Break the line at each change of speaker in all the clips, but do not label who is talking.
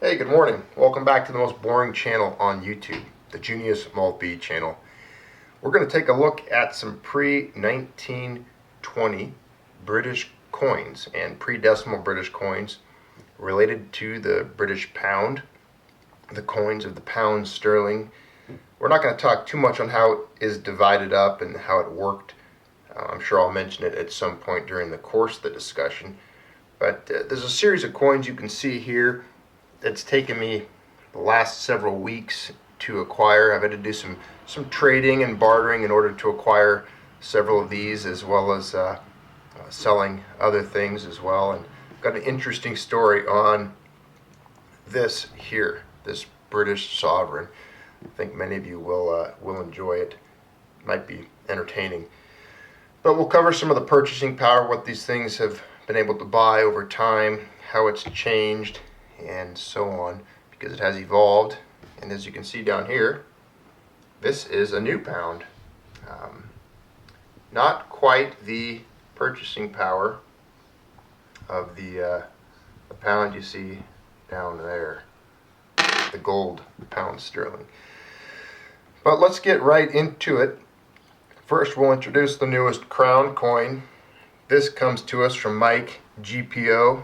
Hey, good morning. Welcome back to the most boring channel on YouTube, the Junius Maltby channel. We're going to take a look at some pre-1920 British coins and pre-decimal British coins related to the British pound, the coins of the pound sterling. We're not going to talk too much on how it is divided up and how it worked. I'm sure I'll mention it at some point during the course of the discussion. But there's a series of coins you can see here. It's taken me the last several weeks to acquire. I've had to do some trading and bartering in order to acquire several of these, as well as selling other things as well. And I've got an interesting story on this here, this British sovereign. I think many of you will enjoy it. It might be entertaining. But we'll cover some of the purchasing power, what these things have been able to buy over time, how it's changed, and so on, because it has evolved. And as you can see down here, this is a new pound. Not quite the purchasing power of the pound you see down there, the gold pound sterling. But let's get right into it. First, we'll introduce the newest crown coin. This comes to us from Mike, GPO.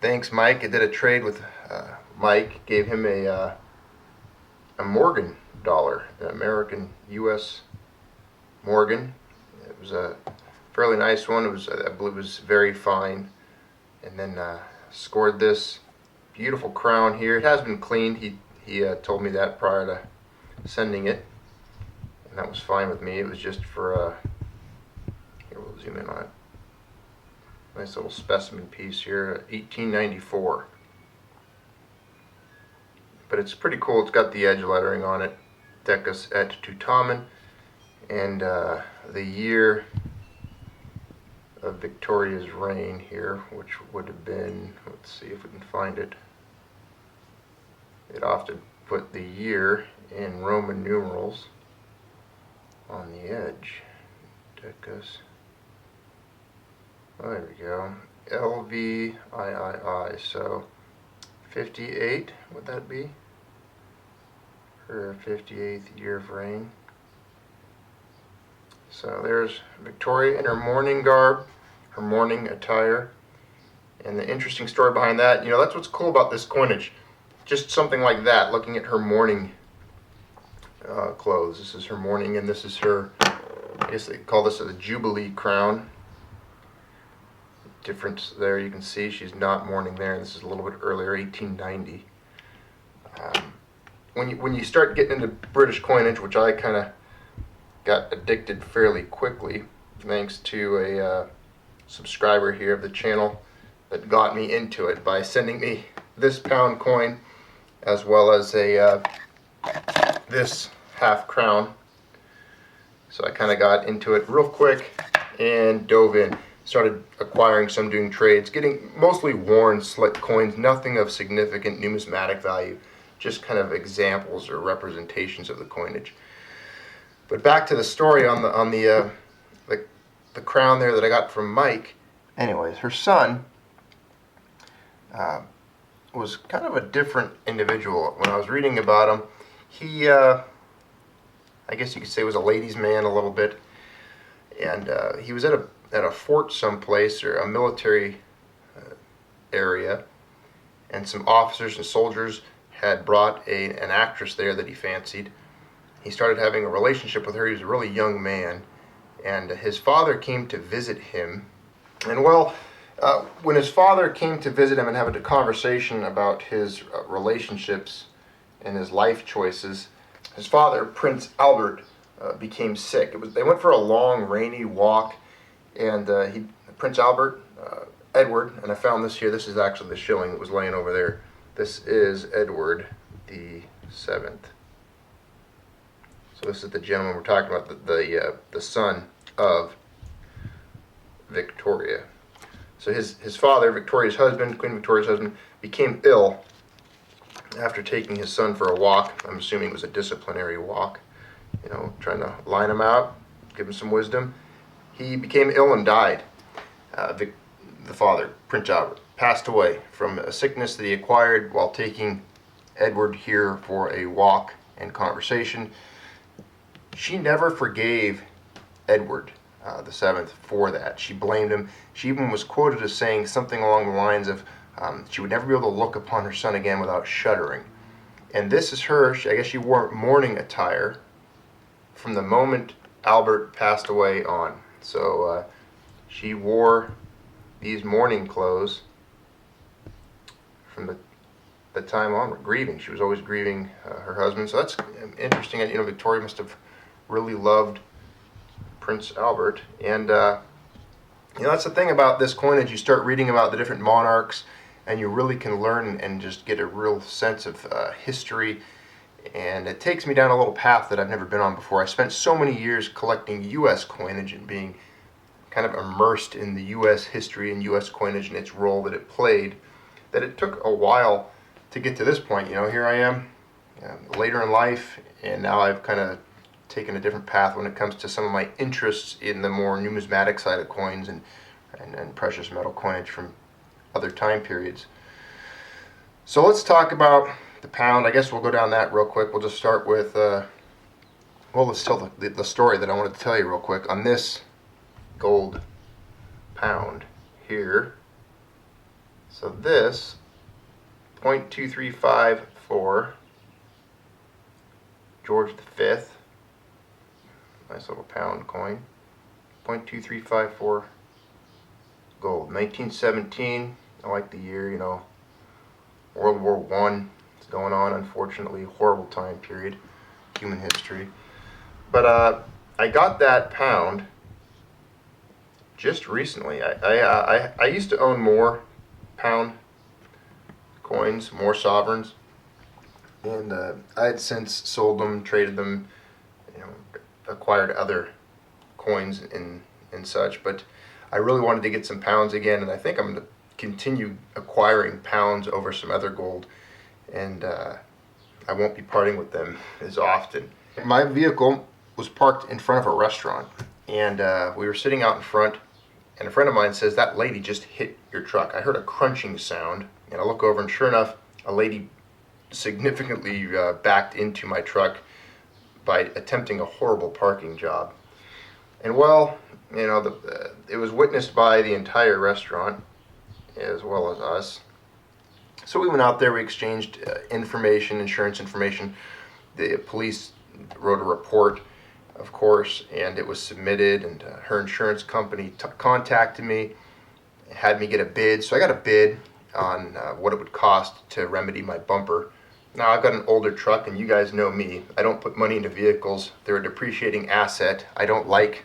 Thanks, Mike. I did a trade with Mike, gave him a Morgan dollar, an American U.S. Morgan. It was a fairly nice one. It was, I believe, it was very fine. And then scored this beautiful crown here. It has been cleaned. He told me that prior to sending it, and that was fine with me. It was just for here, we'll zoom in on it. Nice little specimen piece here, 1894. But it's pretty cool. It's got the edge lettering on it, Decus et Tutamen, and the year of Victoria's reign here, which would have been, let's see if we can find it. It often put the year in Roman numerals on the edge. Decus. Oh, there we go. LVIII. So 58, would that be? Her 58th year of reign. So there's Victoria in her mourning garb, her mourning attire. And the interesting story behind that, that's what's cool about this coinage. Just something like that, looking at her mourning clothes. This is her mourning, and this is her, I guess they call this a Jubilee crown. Difference there, you can see she's not mourning there. This is a little bit earlier, 1890. When you start getting into British coinage, which I kind of got addicted fairly quickly, thanks to a subscriber here of the channel that got me into it by sending me this pound coin, as well as this half crown. So I kind of got into it real quick and dove in. Started acquiring some, doing trades, getting mostly worn slit coins, nothing of significant numismatic value, just kind of examples or representations of the coinage. But back to the story on the crown there that I got from Mike. Anyways, her son was kind of a different individual. When I was reading about him, he, I guess you could say, was a ladies' man a little bit, and he was at a fort someplace, or a military area, and some officers and soldiers had brought an actress there that he fancied. He started having a relationship with her. He was a really young man, and his father came to visit him. And when his father came to visit him and having a conversation about his relationships and his life choices, his father, Prince Albert, became sick. They went for a long, rainy walk. And Prince Albert, Edward, and I found this here. This is actually the shilling that was laying over there. This is Edward the 7th. So this is the gentleman we're talking about, the son of Victoria. So his father, Victoria's husband, Queen Victoria's husband, became ill after taking his son for a walk. I'm assuming it was a disciplinary walk, trying to line him out, give him some wisdom. He became ill and died. The father, Prince Albert, passed away from a sickness that he acquired while taking Edward here for a walk and conversation. She never forgave Edward the Seventh for that. She blamed him. She even was quoted as saying something along the lines of she would never be able to look upon her son again without shuddering. And this is her. I guess she wore mourning attire from the moment Albert passed away on. So she wore these mourning clothes from the time on, grieving. She was always grieving her husband. So that's interesting. You know, Victoria must have really loved Prince Albert. And you know, that's the thing about this coinage. You start reading about the different monarchs, and you really can learn and just get a real sense of history. And it takes me down a little path that I've never been on before. I spent so many years collecting U.S. coinage and being kind of immersed in the U.S. history and U.S. coinage and its role that it played, that it took a while to get to this point. You know, here I am later in life, and now I've kind of taken a different path when it comes to some of my interests in the more numismatic side of coins and precious metal coinage from other time periods. So let's talk about the pound. I guess we'll go down that real quick. We'll just start with, well, let's tell the story that I wanted to tell you real quick on this gold pound here. So this 0.2354 George V, nice little pound coin, 0.2354 gold, 1917. I like the year, you know, World War I is going on, unfortunately, horrible time period, human history. But I got that pound just recently. I used to own more pound coins, more sovereigns, and I had since sold them, traded them, you know, acquired other coins and such. But I really wanted to get some pounds again, and I think I'm going to continue acquiring pounds over some other gold, and I won't be parting with them as often. My vehicle was parked in front of a restaurant, and we were sitting out in front, and a friend of mine says, "That lady just hit your truck." I heard a crunching sound, and I look over, and sure enough, a lady significantly backed into my truck by attempting a horrible parking job. And well, you know, it was witnessed by the entire restaurant as well as us. So we went out there, we exchanged information, insurance information. The police wrote a report, of course, and it was submitted, and her insurance company contacted me, had me get a bid. So I got a bid on what it would cost to remedy my bumper. Now, I've got an older truck, and you guys know me. I don't put money into vehicles. They're a depreciating asset. I don't like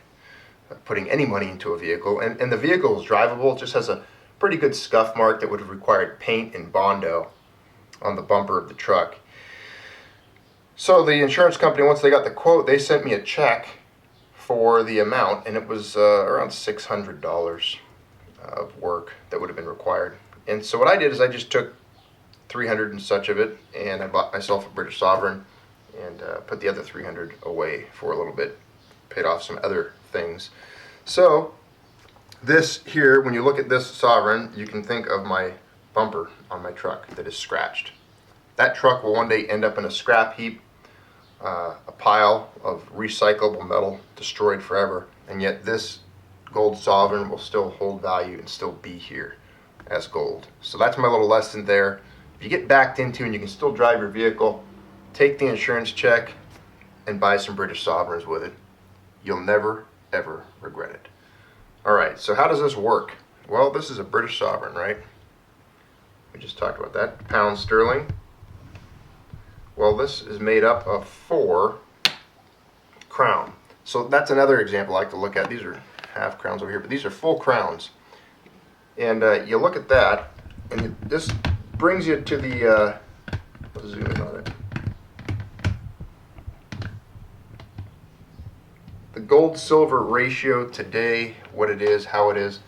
putting any money into a vehicle. And the vehicle is drivable. It just has a pretty good scuff mark that would have required paint and Bondo on the bumper of the truck. So the insurance company, once they got the quote, they sent me a check for the amount, and it was around $600 of work that would have been required. And so what I did is I just took 300 and such of it, and I bought myself a British sovereign and put the other 300 away for a little bit, paid off some other things. So this here, when you look at this sovereign, you can think of my bumper on my truck that is scratched. That truck will one day end up in a scrap heap, a pile of recyclable metal destroyed forever, and yet this gold sovereign will still hold value and still be here as gold. So that's my little lesson there. If you get backed into and you can still drive your vehicle, take the insurance check and buy some British sovereigns with it. You'll never, ever regret it. All right, so how does this work? Well, this is a British sovereign, right? We just talked about that. Pound sterling. Well, this is made up of 4 crown. So that's another example I like to look at. These are half crowns over here, but these are full crowns. And you look at that, and this brings you to the, let's zoom in on it. The gold-silver ratio today, what it is, how it is.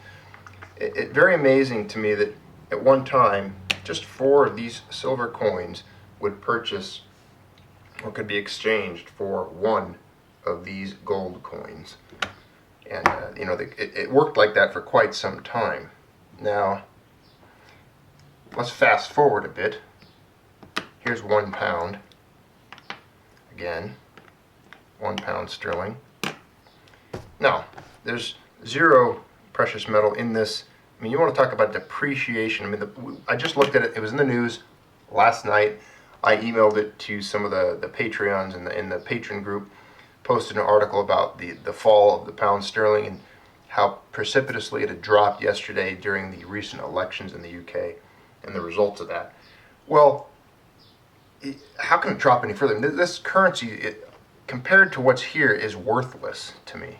It's very amazing to me that at one time, just 4 of these silver coins would purchase or could be exchanged for 1 of these gold coins. And, you know, it worked like that for quite some time. Now, let's fast forward a bit. Here Here's 1 pound. Again, 1 pound sterling. Now, there's zero precious metal in this. I mean, you want to talk about depreciation. I mean, I just looked at it. It was in the news last night. I emailed it to some of the Patreons in the patron group, posted an article about the fall of the pound sterling and how precipitously it had dropped yesterday during the recent elections in the UK and the results of that. Well, how can it drop any further? This currency, compared to what's here, is worthless to me.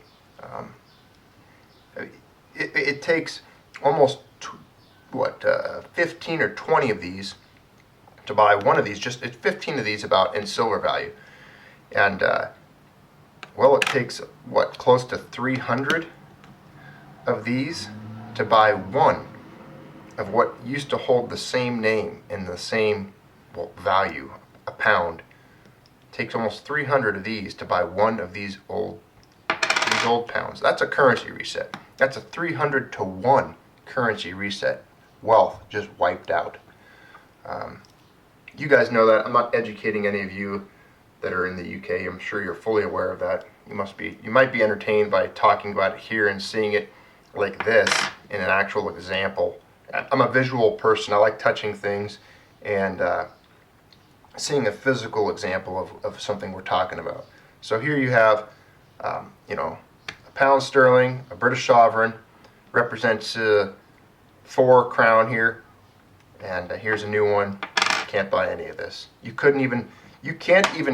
It takes almost 15 or 20 of these to buy one of these. Just 15 of these about in silver value, and well, it takes close to 300 of these to buy one of what used to hold the same name and the same value, a pound. It takes almost 300 of these to buy one of these old pounds. That's a currency reset. That's a 300 to 1 currency reset. Wealth just wiped out. You guys know that. I'm not educating any of you that are in the UK. I'm sure you're fully aware of that. You might be entertained by talking about it here and seeing it like this in an actual example. I'm a visual person. I like touching things and seeing a physical example of something we're talking about. So here you have, a pound sterling, a British sovereign, represents 4 crown here, and here's a new one. Can't buy any of this. You can't even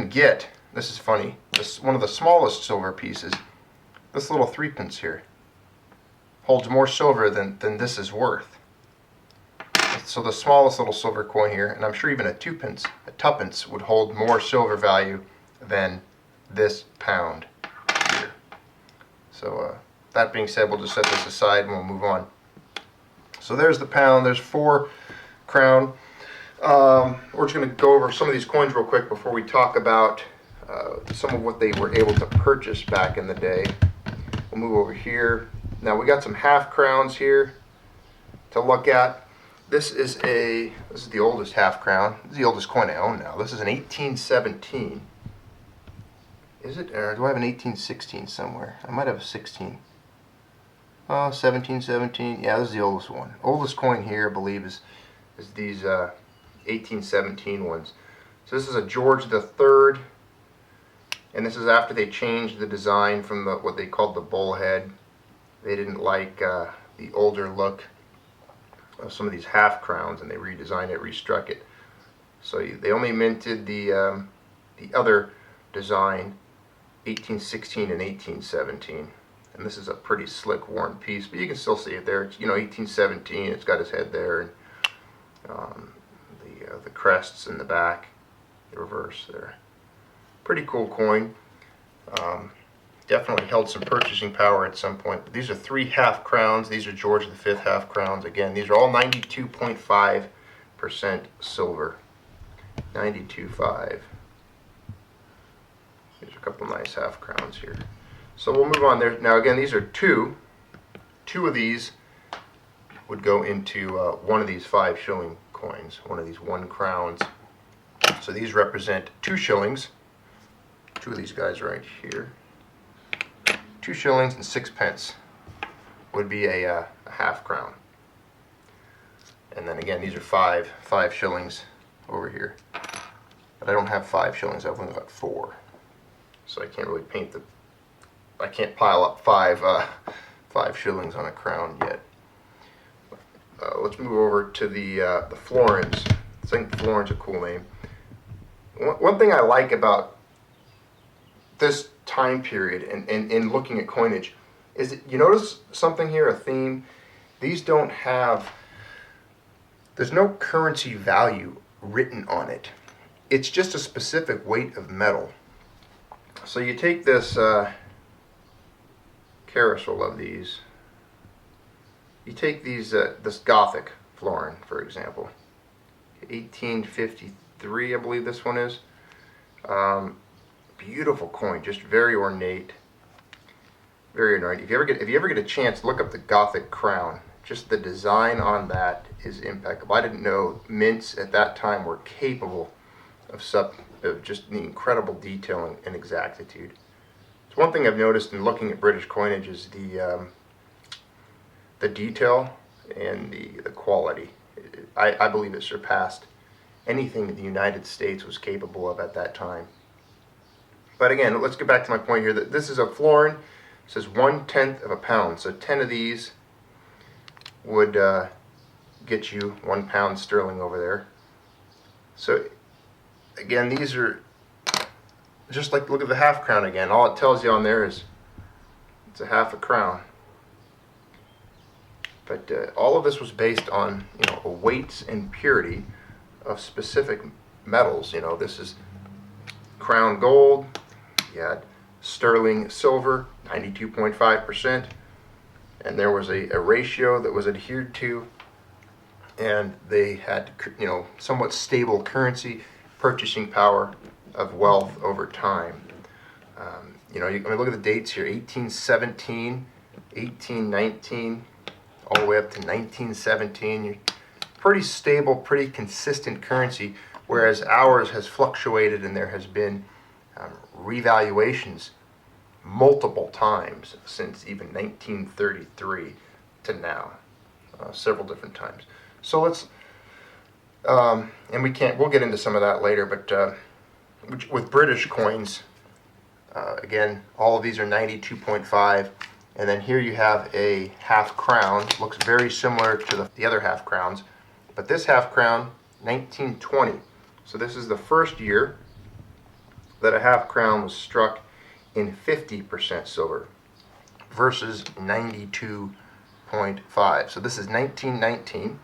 get, this is funny, this one of the smallest silver pieces, this little 3p here, holds more silver than this is worth. So the smallest little silver coin here, and I'm sure even a 2p would hold more silver value than this pound here. So that being said, we'll just set this aside and we'll move on. So there's the pound, there's 4 crown. We're just going to go over some of these coins real quick before we talk about some of what they were able to purchase back in the day. We'll move over here. Now we got some half crowns here to look at. This is the oldest half crown. This is the oldest coin I own now. This is an 1817. Is it? Or do I have an 1816 somewhere? I might have a 16. 1717. Yeah, this is the oldest one. Oldest coin here, I believe, is these 1817 ones. So this is a George III, and this is after they changed the design from what they called the bullhead. They didn't like the older look of some of these half crowns, and they redesigned it, restruck it. So they only minted the other design, 1816 and 1817. And this is a pretty slick, worn piece, but you can still see it there. It's 1817. It's got his head there, and the crests in the back, the reverse there. Pretty cool coin. Definitely held some purchasing power at some point. But these are 3 half crowns. These are George V half crowns. Again, these are all 92.5% silver. 92.5. There's a couple nice half crowns here. So we'll move on there. Now again, these are 2. 2 of these would go into one of these 5 shilling coins, one of these 1 crowns. So these represent 2 shillings. 2 of these guys right here. 2 shillings and 6p would be a half crown. And then again, these are 5 shillings over here. But I don't have 5 shillings. I've only got 4. So I can't really I can't pile up 5 shillings on a crown yet. Let's move over to the florins. I think florin's a cool name. One thing I like about this time period and in looking at coinage is that you notice something here, a theme. These don't have, there's no currency value written on it. It's just a specific weight of metal. So you take this carousel of these. You take these, this Gothic florin, for example, 1853, I believe this one is. Beautiful coin, just very ornate, very ornate. If you ever get a chance, look up the Gothic crown. Just the design on that is impeccable. I didn't know mints at that time were capable of just the incredible detail and exactitude. So one thing I've noticed in looking at British coinage is the detail and the quality. I believe it surpassed anything the United States was capable of at that time. But again, let's get back to my point here that this is a florin. It says 1/10 of a pound. So 10 of these would get you £1 sterling over there. So again, these are just like, look at the half crown again. All it tells you on there is it's a half a crown. But all of this was based on, a weights and purity of specific metals. This is crown gold. You had sterling silver, 92.5%, and there was a ratio that was adhered to, and they had, somewhat stable currency, purchasing power of wealth over time. Look at the dates here: 1817, 1819. All the way up to 1917, pretty stable, pretty consistent currency, whereas ours has fluctuated and there has been revaluations multiple times since even 1933 to now, several different times. So let's, and we'll get into some of that later, but with British coins, again, all of these are 92.5. And then here you have a half crown. Looks very similar to the other half crowns. But this half crown, 1920. So this is the first year that a half crown was struck in 50% silver versus 92.5. So this is 1919.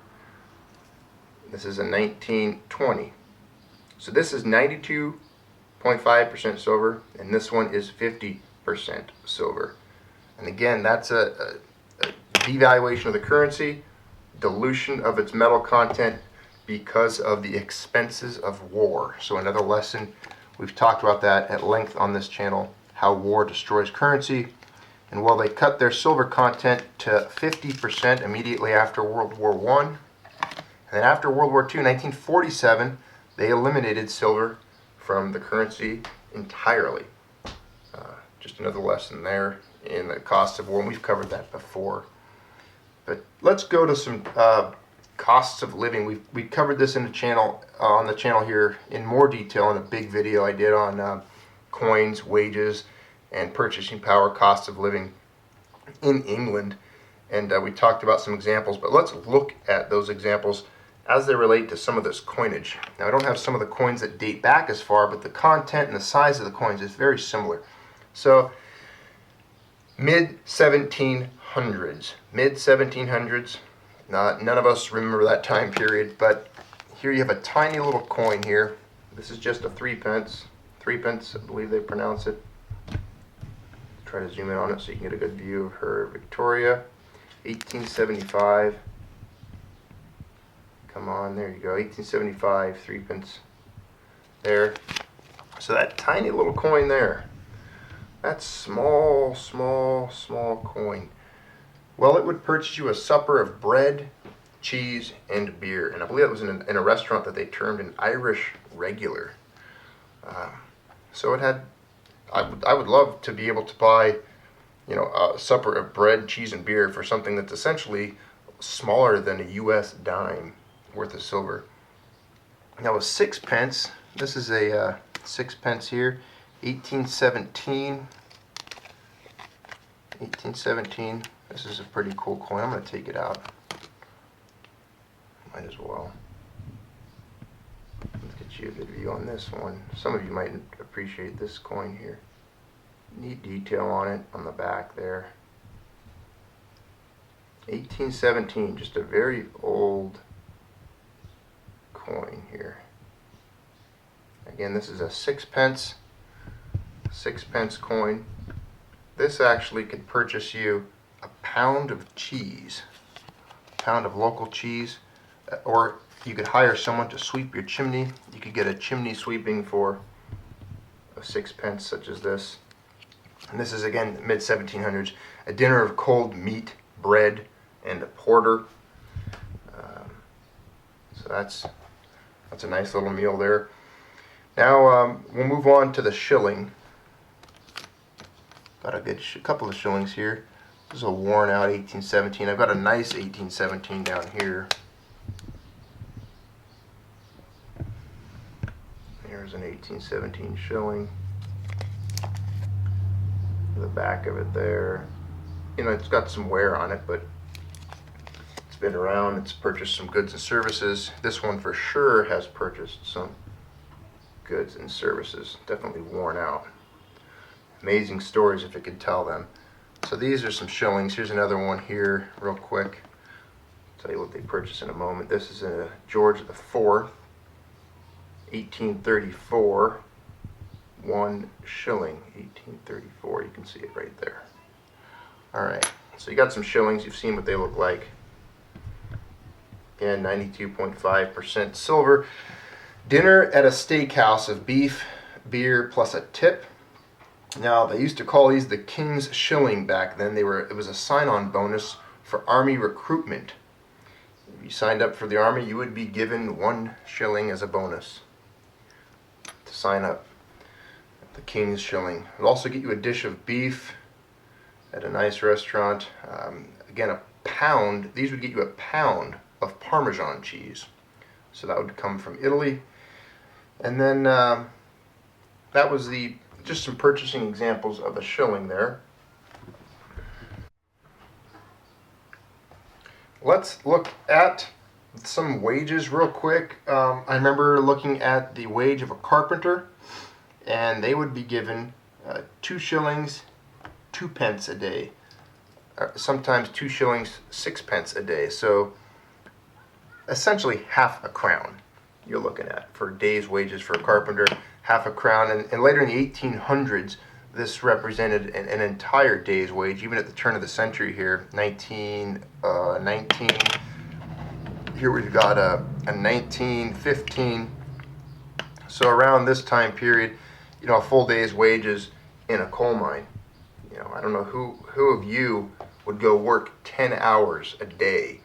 This is a 1920. So this is 92.5% silver, and this one is 50% silver. And again, that's a devaluation of the currency, dilution of its metal content because of the expenses of war. So another lesson, we've talked about that at length on this channel, how war destroys currency. And while they cut their silver content to 50% immediately after World War I, and then after World War II, 1947, they eliminated silver from the currency entirely. Just another lesson there in the cost of war, and we've covered that before. But let's go to some costs of living. We covered this in the channel on the channel here in more detail in a big video I did on coins, wages, and purchasing power, cost of living in England, and we talked about some examples. But let's look at those examples as they relate to some of this coinage. Now, I don't have some of the coins that date back as far, but the content and the size of the coins is very similar. So mid-1700s. None of us remember that time period, but here you have a tiny little coin here. This is just a 3p. 3p, I believe they pronounce it. Try to zoom in on it so you can get a good view of her. Victoria, 1875. Come on, there you go. 1875, 3p. There. So that tiny little coin there, that's small coin. Well, it would purchase you a supper of bread, cheese, and beer. And I believe it was in a restaurant that they termed an Irish regular. So it had, I would love to be able to buy, a supper of bread, cheese, and beer for something that's essentially smaller than a U.S. dime worth of silver. Now a 6p, this is a 6p here, 1817. This is a pretty cool coin. I'm going to take it out. Might as well. Let's get you a good view on this one. Some of you might appreciate this coin here. Neat detail on it on the back there. 1817, just a very old coin here. Again, this is a 6p coin. This actually could purchase you a pound of cheese, a pound of local cheese, or you could hire someone to sweep your chimney. You could get a chimney sweeping for a 6p such as this. And this is, again, mid-1700s. A dinner of cold meat, bread, and a porter. So that's a nice little meal there. Now we'll move on to the shilling. Got a good couple of shillings here. This is a worn out 1817. I've got a nice 1817 down here. Here's an 1817 shilling. The back of it there. You know, it's got some wear on it, but it's been around. It's purchased some goods and services. This one for sure has purchased some goods and services. Definitely worn out. Amazing stories if it could tell them. So these are some shillings. Here's another one here real quick. I'll tell you what they purchased in a moment. This is a George IV, 1834, 1 shilling, 1834. You can see it right there. All right, so you got some shillings. You've seen what they look like. Again, 92.5% silver. Dinner at a steakhouse of beef, beer, plus a tip. Now, they used to call these the King's Shilling back then. It was a sign-on bonus for Army recruitment. If you signed up for the Army, you would be given 1 shilling as a bonus to sign up. The King's Shilling. It'll also get you a dish of beef at a nice restaurant. Again, a pound. These would get you a pound of Parmesan cheese. So that would come from Italy. And then that was just some purchasing examples of a shilling there. Let's look at some wages real quick. I remember looking at the wage of a carpenter, and they would be given 2 shillings, 2 pence a day. Sometimes 2 shillings, 6 pence a day. So essentially half a crown you're looking at for a day's wages for a carpenter. Half a crown, and later in the 1800s, this represented an entire day's wage. Even at the turn of the century here, 1919. Here we've got a 1915. So around this time period, you know, a full day's wages in a coal mine. You know, I don't know who of you would go work 10 hours a day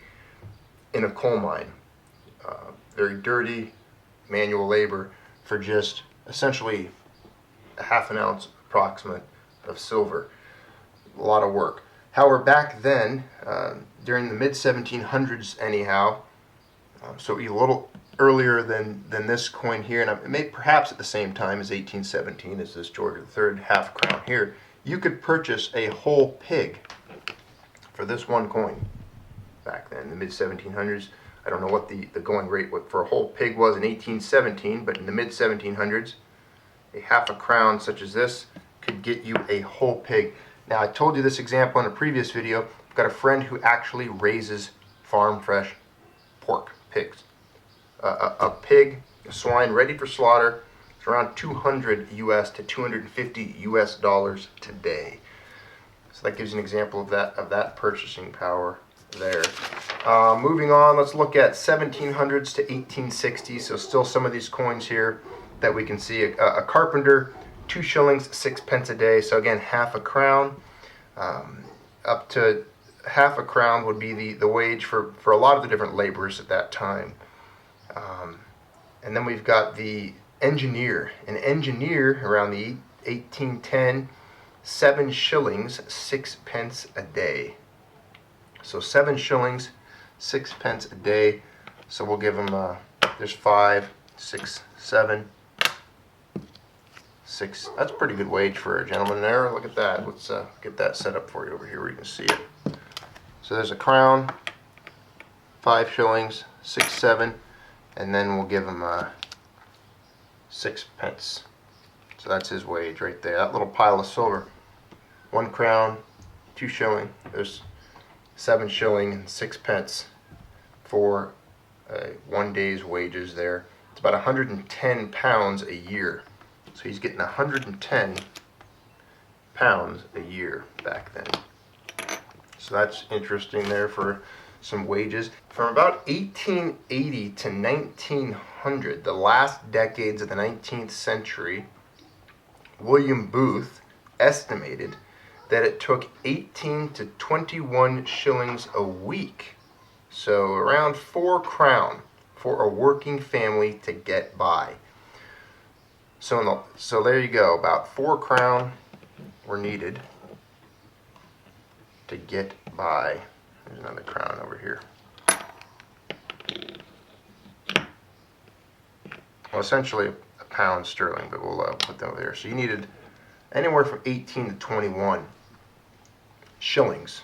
in a coal mine. Very dirty manual labor for just essentially a half an ounce approximate of silver. A lot of work. However, back then, during the mid-1700s anyhow, so a little earlier than this coin here, and it may perhaps at the same time as 1817 as this George III half crown here, you could purchase a whole pig for this 1 coin back then, in the mid-1700s. I don't know what the going rate for a whole pig was in 1817, but in the mid-1700s, a half a crown such as this could get you a whole pig. Now, I told you this example in a previous video. I've got a friend who actually raises farm fresh pork, pigs. A pig, a swine ready for slaughter, it's around 200 US to 250 US dollars today. So that gives you an example of that purchasing power there. Moving on, let's look at 1700s to 1860s. So still some of these coins here that we can see. A carpenter, 2 shillings, 6 pence a day. So again, half a crown. Up to half a crown would be the wage for a lot of the different laborers at that time. And then we've got the engineer. An engineer around the 1810, 7 shillings, 6 pence a day. So 7 shillings, 6 pence a day. So we'll give them, there's 5, 6, 7, 6. That's a pretty good wage for a gentleman there. Look at that. Let's get that set up for you over here where you can see it. So there's a crown, 5 shillings, 6, 7, and then we'll give him 6 pence. So that's his wage right there. That little pile of silver. 1 crown, 2 shilling. There's 7 shilling and 6 pence for 1 day's wages there. It's about 110 pounds a year. So he's getting 110 pounds a year back then. So that's interesting there for some wages. From about 1880 to 1900, the last decades of the 19th century, William Booth estimated that it took 18 to 21 shillings a week, so around 4 crown, for a working family to get by. So there you go. About 4 crown were needed to get by. There's another crown over here. Well, essentially a pound sterling, but we'll put that over there. So you needed anywhere from 18 to 21 shillings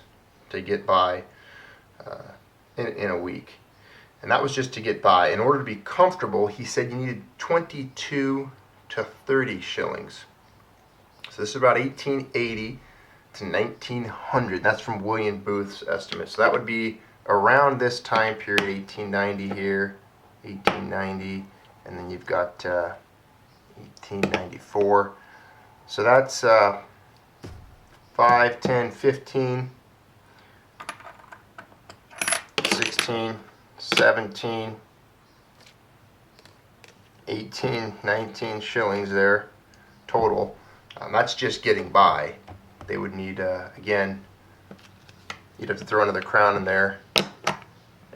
to get by in a week. And that was just to get by. In order to be comfortable, he said you needed 22 to 30 shillings. So this is about 1880 to 1900. That's from William Booth's estimate. So that would be around this time period, 1890 here, 1890, and then you've got 1894. So that's 5, 10, 15, 16, 17, 18, 19 shillings there total. That's just getting by. They would need, again, you'd have to throw another crown in there.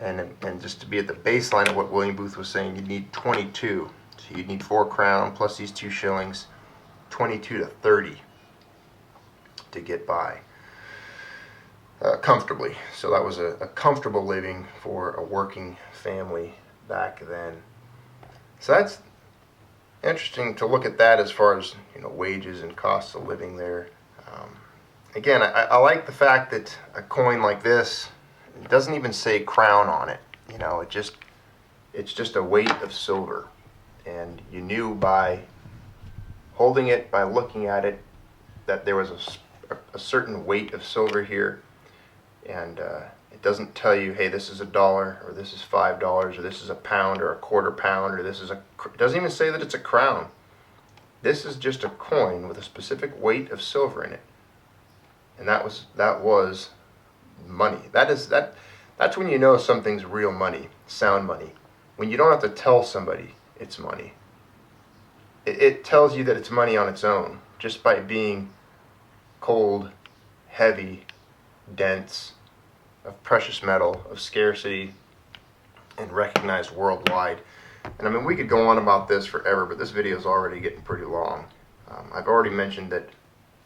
And just to be at the baseline of what William Booth was saying, you'd need 22. So you'd need 4 crown plus these 2 shillings, 22 to 30 to get by comfortably. So that was a comfortable living for a working family back then. So that's interesting to look at that as far as, you know, wages and costs of living there. Again, I like the fact that a coin like this, it doesn't even say crown on it. You know, it's just a weight of silver, and you knew by holding it, by looking at it, that there was a certain weight of silver here, and it doesn't tell you, hey, this is $1, or this is $5, or this is a pound, or a quarter pound, or this is it doesn't even say that it's a crown. This is just a coin with a specific weight of silver in it, and that was money. That's when you know something's real money, sound money. When you don't have to tell somebody it's money. It tells you that it's money on its own, just by being cold, heavy, dense, of precious metal, of scarcity, and recognized worldwide. And I mean, we could go on about this forever, but this video is already getting pretty long. I've already mentioned that,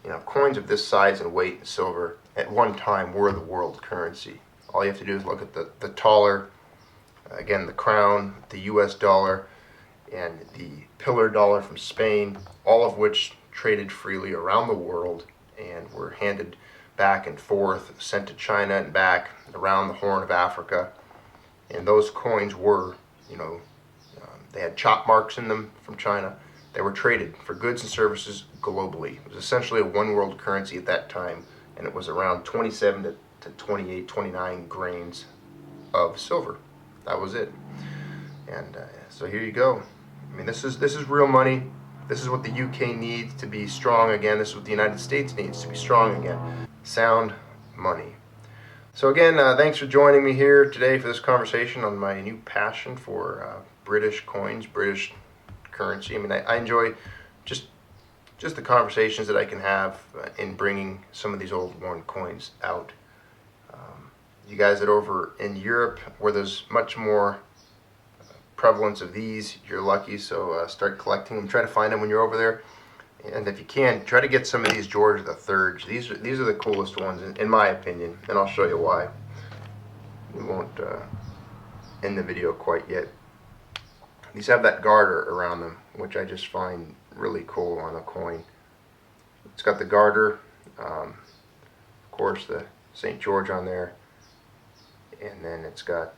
you know, coins of this size and weight in silver at one time were the world currency. All you have to do is look at the taller, again, the crown, the US dollar, and the pillar dollar from Spain, all of which traded freely around the world and were handed back and forth, sent to China and back around the Horn of Africa. And those coins were, you know, they had chop marks in them from China. They were traded for goods and services globally. It was essentially a one world currency at that time, and it was around 27 to 28, 29 grains of silver. That was it. And so here you go. I mean, this is real money. This is what the UK needs to be strong again. This is what the United States needs to be strong again. Sound money. So again, thanks for joining me here today for this conversation on my new passion for British coins, British currency. I mean, I enjoy just the conversations that I can have in bringing some of these old worn coins out. You guys that are over in Europe, where there's much more prevalence of these, you're lucky, so start collecting them. Try to find them when you're over there, and if you can, try to get some of these George III. These are the coolest ones in my opinion, and I'll show you why. We won't end the video quite yet. These have that garter around them, which I just find really cool on a coin. It's got the garter, of course the St. George on there, and then it's got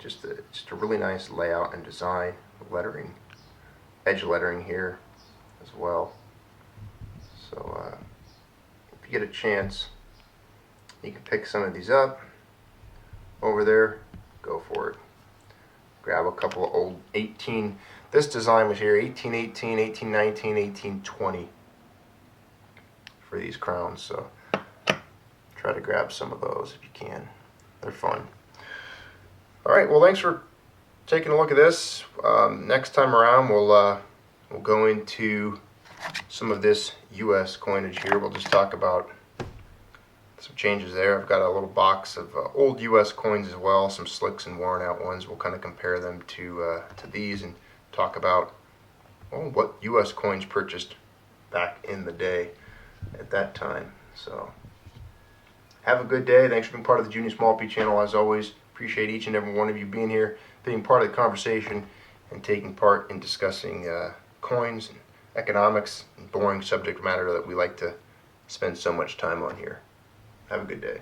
just a really nice layout and design, lettering, edge lettering here as well. So if you get a chance, you can pick some of these up over there, go for it. Grab a couple of old this design was here, 1818, 1819, 1820 for these crowns, so try to grab some of those if you can. They're fun. Alright, well, thanks for taking a look at this. Next time around, we'll go into some of this US coinage here. We'll just talk about some changes there. I've got a little box of old US coins as well, some slicks and worn out ones. We'll kind of compare them to these and talk about what U.S. coins purchased back in the day at that time. So have a good day. Thanks for being part of the Junior Small P channel. As always, appreciate each and every one of you being here, being part of the conversation, and taking part in discussing coins and economics and boring subject matter that we like to spend so much time on here. Have a good day.